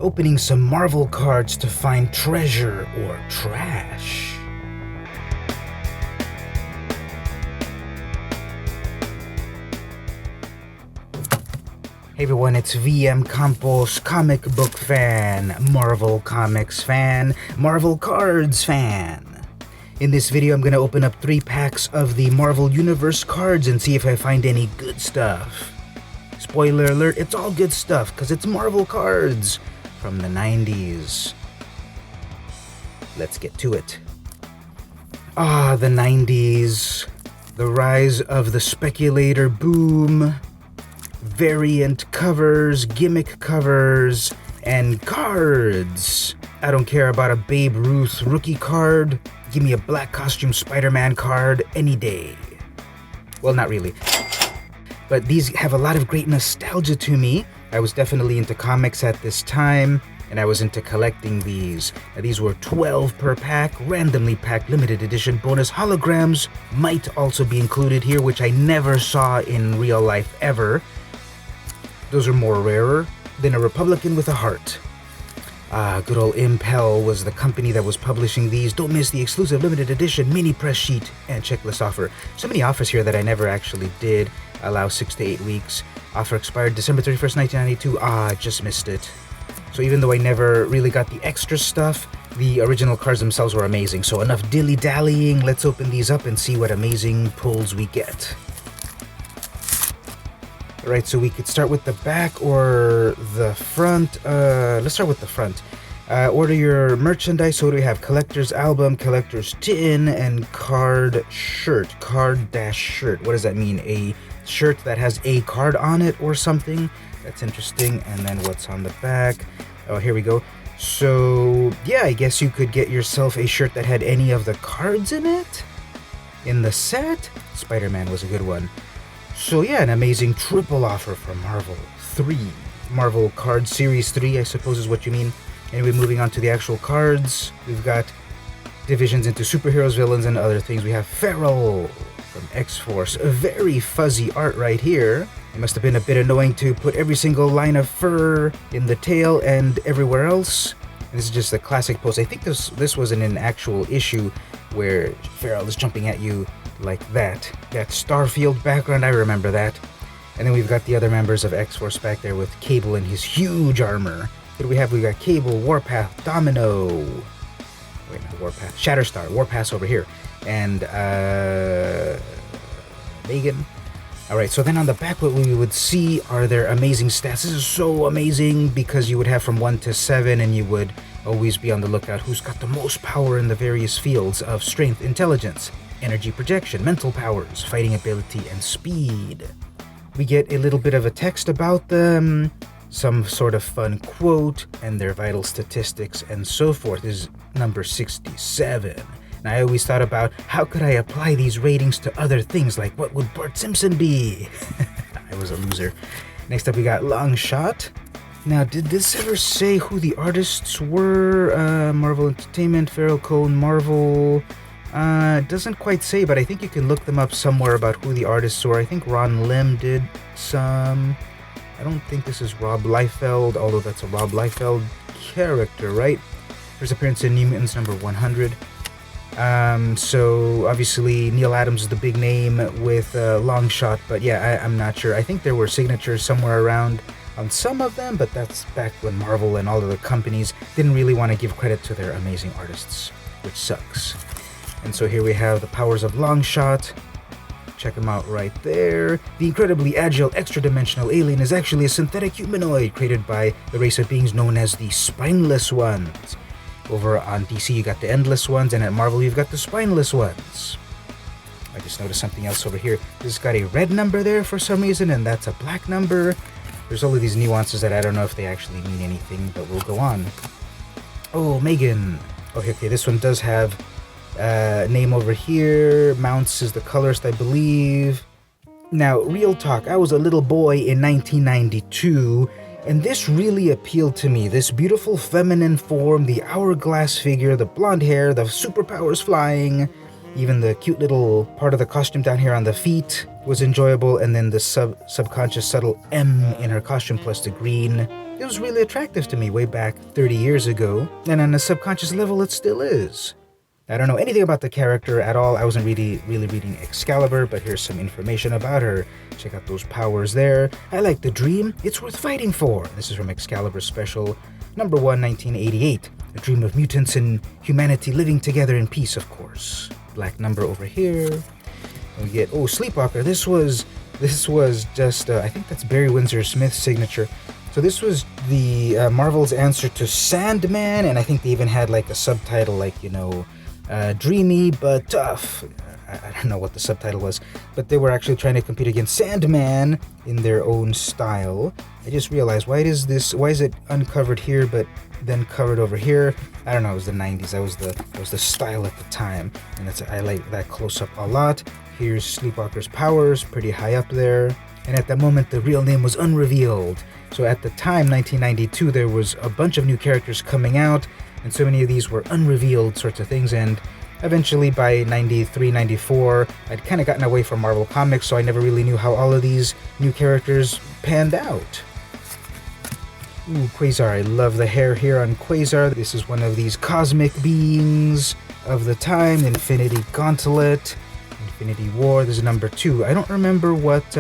opening some Marvel cards to find treasure or trash. Hey everyone, it's VM Campos, comic book fan, Marvel Comics fan, Marvel Cards fan. In this video, I'm gonna open up 3 packs of the Marvel Universe cards and see if I find any good stuff. Spoiler alert, it's all good stuff, because it's Marvel cards from the 90s. Let's get to it. The 90s. The rise of the speculator boom. Variant covers, gimmick covers, and cards. I don't care about a Babe Ruth rookie card. Give me a black costume Spider-Man card any day. Well, not really. But these have a lot of great nostalgia to me. I was definitely into comics at this time, and I was into collecting these. Now, these were 12 per pack, randomly packed limited edition bonus holograms might also be included here, which I never saw in real life ever. Those are more rarer than a Republican with a heart. Good old Impel was the company that was publishing these. Don't miss the exclusive limited edition mini press sheet and checklist offer. So many offers here that I never actually did. Allow 6 to 8 weeks. Offer expired December 31st, 1992. I just missed it. So even though I never really got the extra stuff, the original cards themselves were amazing. So enough dilly-dallying. Let's open these up and see what amazing pulls we get. Alright, so we could start with the back or the front. Let's start with the front. Order your merchandise. So what do we have? Collector's album, collector's tin, and card shirt. Card-shirt. What does that mean? A shirt that has a card on it or something? That's interesting. And then what's on the back? Oh, here we go. So, yeah, I guess you could get yourself a shirt that had any of the cards in it. In the set? Spider-Man was a good one. So yeah, an amazing triple offer from Marvel 3. Marvel Card Series 3, I suppose is what you mean. Anyway, moving on to the actual cards. We've got divisions into superheroes, villains, and other things. We have Feral from X-Force. A very fuzzy art right here. It must have been a bit annoying to put every single line of fur in the tail and everywhere else. And this is just a classic pose. I think this was in an actual issue where Feral is jumping at you like that. That Starfield background, I remember that. And then we've got the other members of X-Force back there with Cable in his huge armor. What do we have? We got Cable, Warpath, Domino. Wait, not Warpath. Shatterstar, Warpath over here. And, Megan. Alright, so then on the back what we would see are their amazing stats. This is so amazing because you would have from 1 to 7 and you would always be on the lookout who's got the most power in the various fields of strength, intelligence, energy projection, mental powers, fighting ability, and speed. We get a little bit of a text about them, some sort of fun quote, and their vital statistics, and so forth. This is number 67. And I always thought about how could I apply these ratings to other things, like what would Bart Simpson be? I was a loser. Next up we got Long Shot. Now, did this ever say who the artists were? Marvel Entertainment, Feral Cone, Marvel. It doesn't quite say, but I think you can look them up somewhere about who the artists were. I think Ron Lim did some. I don't think this is Rob Liefeld, although that's a Rob Liefeld character, right? First appearance in New Mutants number 100. So obviously Neil Adams is the big name with Long Shot, but yeah, I'm not sure. I think there were signatures somewhere around on some of them, but that's back when Marvel and all of the companies didn't really want to give credit to their amazing artists, which sucks. And so here we have the powers of Long Shot. Check them out right there. The incredibly agile extra-dimensional alien is actually a synthetic humanoid created by the race of beings known as the Spineless Ones. Over on DC you got the Endless Ones, and at Marvel you've got the Spineless Ones. I just noticed something else over here. This has got a red number there for some reason, and that's a black number. There's all of these nuances that I don't know if they actually mean anything, but we'll go on. Oh, Megan. Okay, this one does have name over here. Mounts is the colorist, I believe. Now, real talk, I was a little boy in 1992, and this really appealed to me. This beautiful feminine form, the hourglass figure, the blonde hair, the superpowers flying. Even the cute little part of the costume down here on the feet was enjoyable, and then the subconscious subtle M in her costume plus the green. It was really attractive to me way back 30 years ago, and on a subconscious level it still is. I don't know anything about the character at all. I wasn't really reading Excalibur, but here's some information about her. Check out those powers there. I like the dream. It's worth fighting for. This is from Excalibur Special number 1, 1988. A dream of mutants and humanity living together in peace, of course. Black number over here. And we get, Sleepwalker. This was just, I think that's Barry Windsor Smith's signature. So this was the Marvel's answer to Sandman, and I think they even had like a subtitle like, dreamy but tough. I don't know what the subtitle was, but they were actually trying to compete against Sandman in their own style. I just realized, why is it uncovered here but then covered over here? I don't know, it was the 90s. That was the style at the time, and I like that close-up a lot. Here's Sleepwalker's powers, pretty high up there, and at that moment the real name was unrevealed. So at the time, 1992, there was a bunch of new characters coming out, and so many of these were unrevealed sorts of things, and eventually by 93, 94, I'd kind of gotten away from Marvel Comics, so I never really knew how all of these new characters panned out. Ooh, Quasar. I love the hair here on Quasar. This is one of these cosmic beings of the time. Infinity Gauntlet, Infinity War. This is number 2. I don't remember what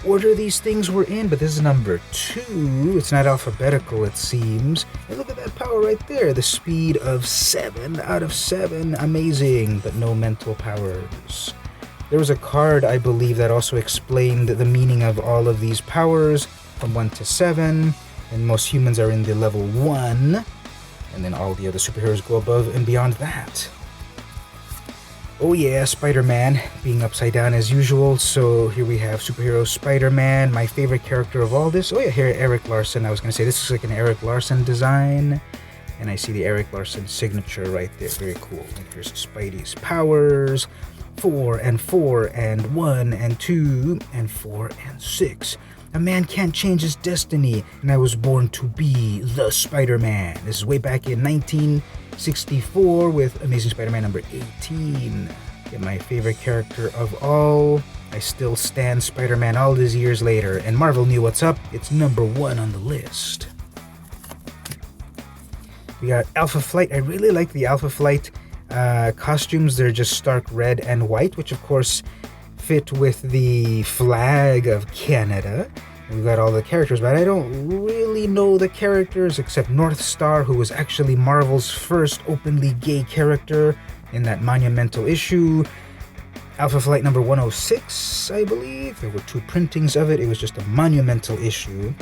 order these things were in, but this is number 2. It's not alphabetical, it seems. And look at that power right there. The speed of 7 out of 7. Amazing, but no mental powers. There was a card, I believe, that also explained the meaning of all of these powers from 1 to 7. And most humans are in the level 1. And then all the other superheroes go above and beyond that. Oh yeah, Spider-Man being upside down as usual. So here we have superhero Spider-Man, my favorite character of all this. Oh yeah, here Eric Larson. I was going to say this is like an Eric Larson design. And I see the Eric Larson signature right there. Very cool. And here's Spidey's powers. 4 and 4 and 1 and 2 and 4 and 6. A man can't change his destiny, and I was born to be the Spider-Man. This is way back in 1964 with Amazing Spider-Man number 18. Get my favorite character of all. I still stand Spider-Man all these years later, and Marvel knew what's up. It's number 1 on the list. We got Alpha Flight. I really like the Alpha Flight costumes. They're just stark red and white, which of course fit with the flag of Canada. And we've got all the characters, but I don't really know the characters except North Star, who was actually Marvel's first openly gay character in that monumental issue. Alpha Flight number 106, I believe. There were 2 printings of it. It was just a monumental issue.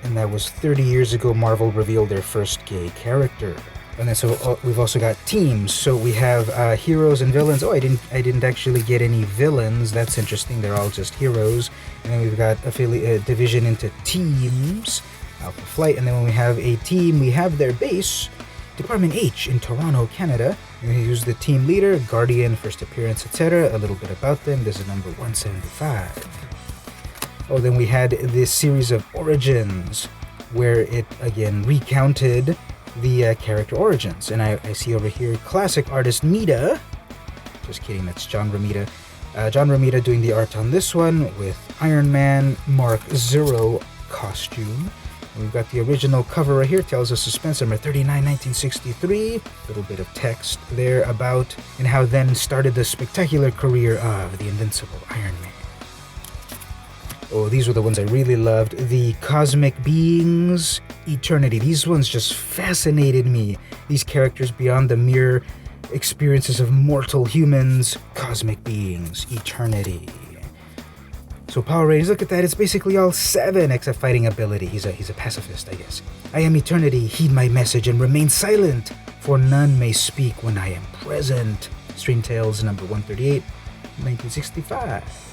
And that was 30 years ago Marvel revealed their first gay character. And then so we've also got teams. So we have heroes and villains. Oh, I didn't actually get any villains. That's interesting. They're all just heroes. And then we've got division into teams. Alpha Flight. And then when we have a team, we have their base, Department H in Toronto, Canada. And here's the team leader, Guardian, first appearance, etc. A little bit about them. This is number 175. Oh, then we had this series of Origins, where it again recounted the character origins. And I see over here classic artist Mita. Just kidding, that's John Romita. John Romita doing the art on this one with Iron Man Mark Zero costume. And we've got the original cover right here. Tells us Suspense number 39, 1963. A little bit of text there about and how then started the spectacular career of the invincible Iron Man. Oh, these were the ones I really loved. The Cosmic Beings, Eternity. These ones just fascinated me. These characters beyond the mere experiences of mortal humans. Cosmic Beings, Eternity. So power ratings, look at that. It's basically all 7 except fighting ability. He's a pacifist, I guess. I am Eternity. Heed my message and remain silent, for none may speak when I am present. Strange Tales number 138, 1965.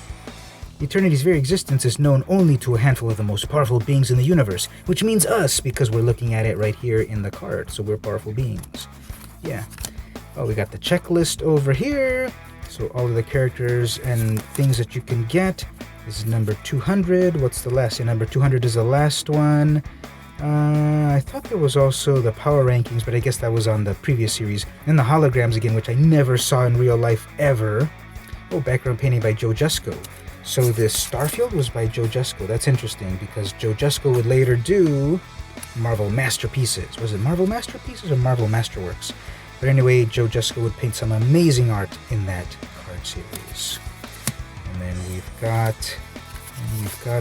Eternity's very existence is known only to a handful of the most powerful beings in the universe, which means us, because we're looking at it right here in the card, so we're powerful beings. Yeah. Oh, we got the checklist over here. So all of the characters and things that you can get. This is number 200. What's the last? Yeah, number 200 is the last one. I thought there was also the power rankings, but I guess that was on the previous series. And the holograms again, which I never saw in real life ever. Oh, background painting by Joe Jusko. So this Starfield was by Joe Jusko. That's interesting because Joe Jusko would later do Marvel Masterpieces. Was it Marvel Masterpieces or Marvel Masterworks? But anyway, Joe Jusko would paint some amazing art in that card series. And then we've got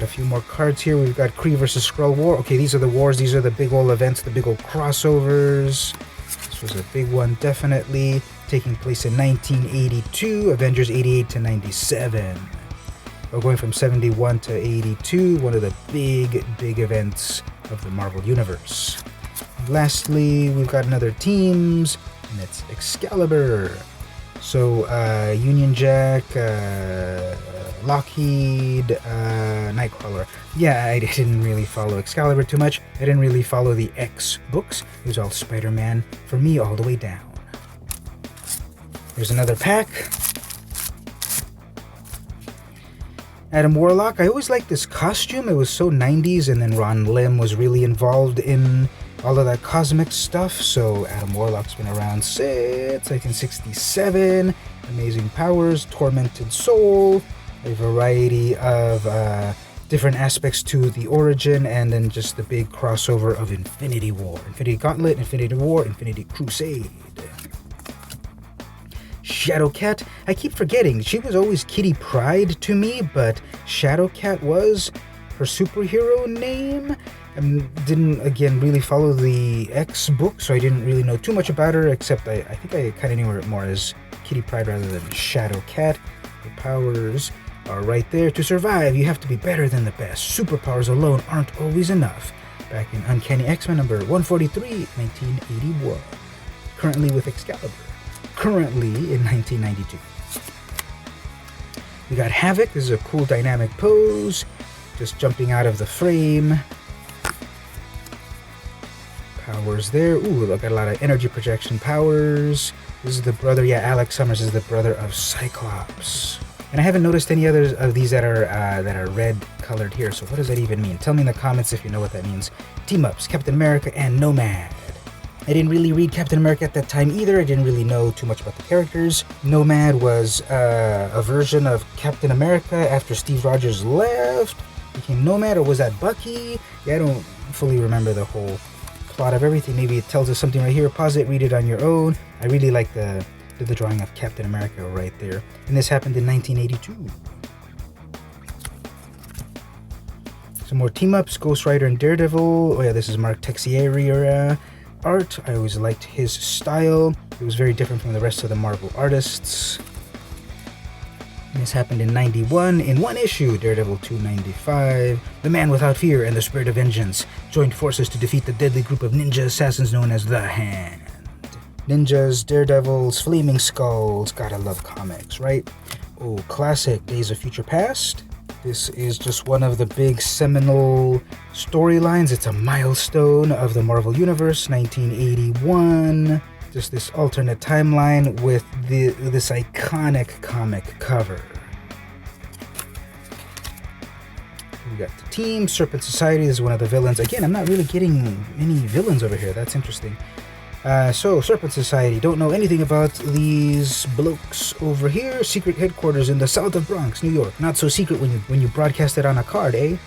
a few more cards here. We've got Kree versus Skrull War. Okay, these are the wars. These are the big old events, the big old crossovers. This was a big one, definitely. Taking place in 1982, Avengers 88 to 97. We're going from 71 to 82, one of the big events of the Marvel Universe. Lastly, we've got another teams, and that's Excalibur. So, Union Jack, Lockheed, Nightcrawler. Yeah, I didn't really follow Excalibur too much. I didn't really follow the X books. It was all Spider-Man for me all the way down. Here's another pack. Adam Warlock. I always liked this costume. It was so 90s, and then Ron Lim was really involved in all of that cosmic stuff. So Adam Warlock's been around since, I think, 67. Amazing powers, tormented soul, a variety of different aspects to the origin, and then just the big crossover of Infinity War. Infinity Gauntlet, Infinity War, Infinity Crusade. Shadowcat, I keep forgetting, she was always Kitty Pryde to me, but Shadowcat was her superhero name. I didn't, again, really follow the X book, so I didn't really know too much about her, except I think I kind of knew her more as Kitty Pryde rather than Shadowcat. The powers are right there. To survive, you have to be better than the best. Superpowers alone aren't always enough. Back in Uncanny X-Men number 143, 1981. Currently with Excalibur. Currently in 1992. We got Havoc. This is a cool dynamic pose. Just jumping out of the frame. Powers there. Ooh, I got a lot of energy projection powers. This is the brother, Alex Summers is the brother of Cyclops. And I haven't noticed any others of these that are red colored here. So what does that even mean? Tell me in the comments if you know what that means. Team-ups, Captain America and Nomad. I didn't really read Captain America at that time either. I didn't really know too much about the characters. Nomad was a version of Captain America after Steve Rogers left. Became Nomad, or was that Bucky? Yeah, I don't fully remember the whole plot of everything. Maybe it tells us something right here. Pause it, read it on your own. I really like the drawing of Captain America right there. And this happened in 1982. Some more team-ups, Ghost Rider and Daredevil. Oh yeah, this is Mark Texiera art. I always liked his style. It was very different from the rest of the Marvel artists. And this happened in 91 in one issue, Daredevil 295. The Man Without Fear and the Spirit of Vengeance joined forces to defeat the deadly group of ninja assassins known as the Hand. Ninjas, Daredevils, Flaming Skulls. Gotta love comics, right? Oh, classic Days of Future Past. This is just one of the big seminal storylines. It's a milestone of the Marvel Universe, 1981. Just this alternate timeline with this iconic comic cover. We got the team. Serpent Society is one of the villains. Again, I'm not really getting any villains over here. That's interesting. So, Serpent Society, don't know anything about these blokes over here. Secret headquarters in the south of Bronx, New York. Not so secret when you broadcast it on a card, eh?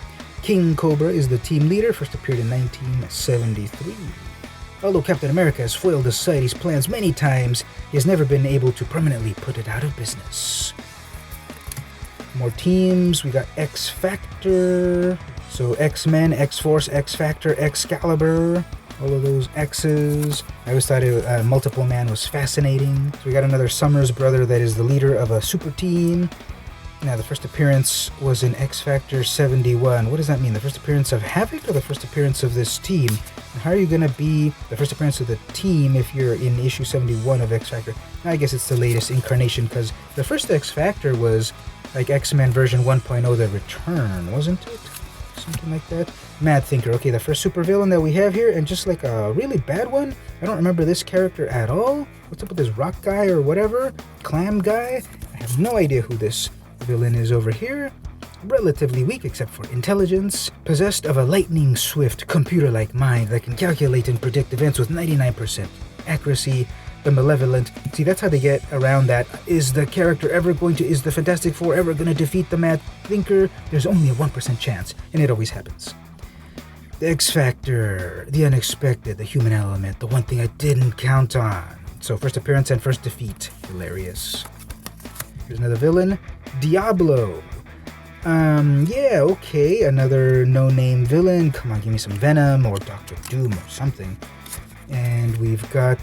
King Cobra is the team leader, first appeared in 1973. Although Captain America has foiled the Society's plans many times, he has never been able to permanently put it out of business. More teams, we got X-Factor, so X-Men, X-Force, X-Factor, Excalibur. All of those X's. I always thought Multiple Man was fascinating. So we got another Summers brother that is the leader of a super team. Now, the first appearance was in X Factor 71. What does that mean? The first appearance of Havoc or the first appearance of this team? And how are you going to be the first appearance of the team if you're in issue 71 of X Factor? I guess it's the latest incarnation because the first X Factor was like X-Men version 1.0, The Return, wasn't it? Something like that. Mad Thinker. Okay, the first supervillain that we have here, and just like a really bad one. I don't remember this character at all. What's up with this rock guy or whatever? Clam guy? I have no idea who this villain is over here. relatively weak except for intelligence, possessed of a lightning-swift, computer-like mind that can calculate and predict events with 99% accuracy, the malevolent. See, that's how they get around that. Is the Fantastic Four ever going to defeat the Mad Thinker? There's only a 1% chance, and it always happens. The X Factor, the unexpected, the human element, the one thing I didn't count on. So first appearance and first defeat. Hilarious. Here's another villain, Diablo. Yeah, okay, another no-name villain. Come on, give me some Venom or Doctor Doom or something. And we've got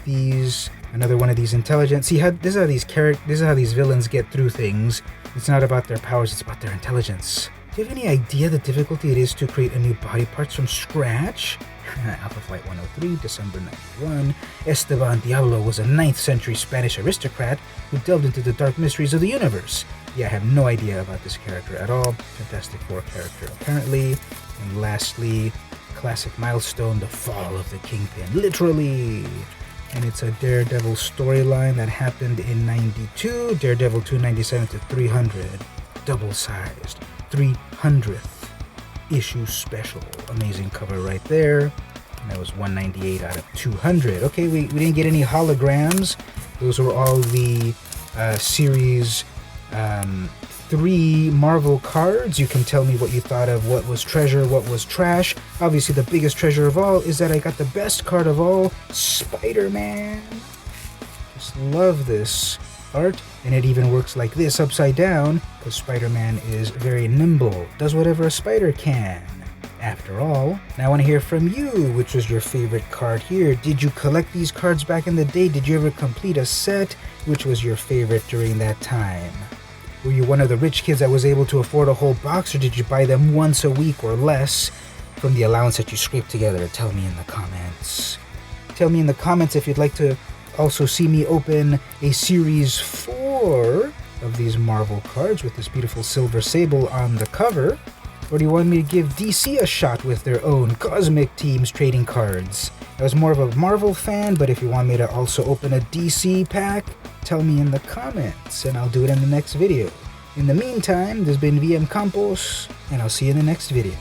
another one of these intelligent. See, this is how these villains get through things. It's not about their powers, it's about their intelligence. Do you have any idea the difficulty it is to create a new body parts from scratch? Alpha Flight 103, December 91. Esteban Diablo was a 9th century Spanish aristocrat who delved into the dark mysteries of the universe. Yeah, I have no idea about this character at all. Fantastic Four character, apparently. And lastly, classic milestone, the fall of the Kingpin. Literally! And it's a Daredevil storyline that happened in 92, Daredevil 297 to 300. Double-sized. 300th issue special. Amazing cover right there. And that was 198 out of 200. Okay, we didn't get any holograms. Those were all the series 3 Marvel cards. You can tell me what you thought of what was treasure, what was trash. Obviously, the biggest treasure of all is that I got the best card of all, Spider-Man. Just love this art, and it even works like this upside down because Spider-Man is very nimble, does whatever a spider can. After all, now I want to hear from you. Which was your favorite card here? Did you collect these cards back in the day? Did you ever complete a set? Which was your favorite during that time? Were you one of the rich kids that was able to afford a whole box, or did you buy them once a week or less from the allowance that you scraped together? Tell me in the comments. Tell me in the comments if you'd like to also see me open a series 4 of these Marvel cards with this beautiful silver sable on the cover. Or do you want me to give DC a shot with their own Cosmic Teams trading cards? I was more of a Marvel fan, but if you want me to also open a DC pack, tell me in the comments, and I'll do it in the next video. In the meantime, this has been VM Campos, and I'll see you in the next video.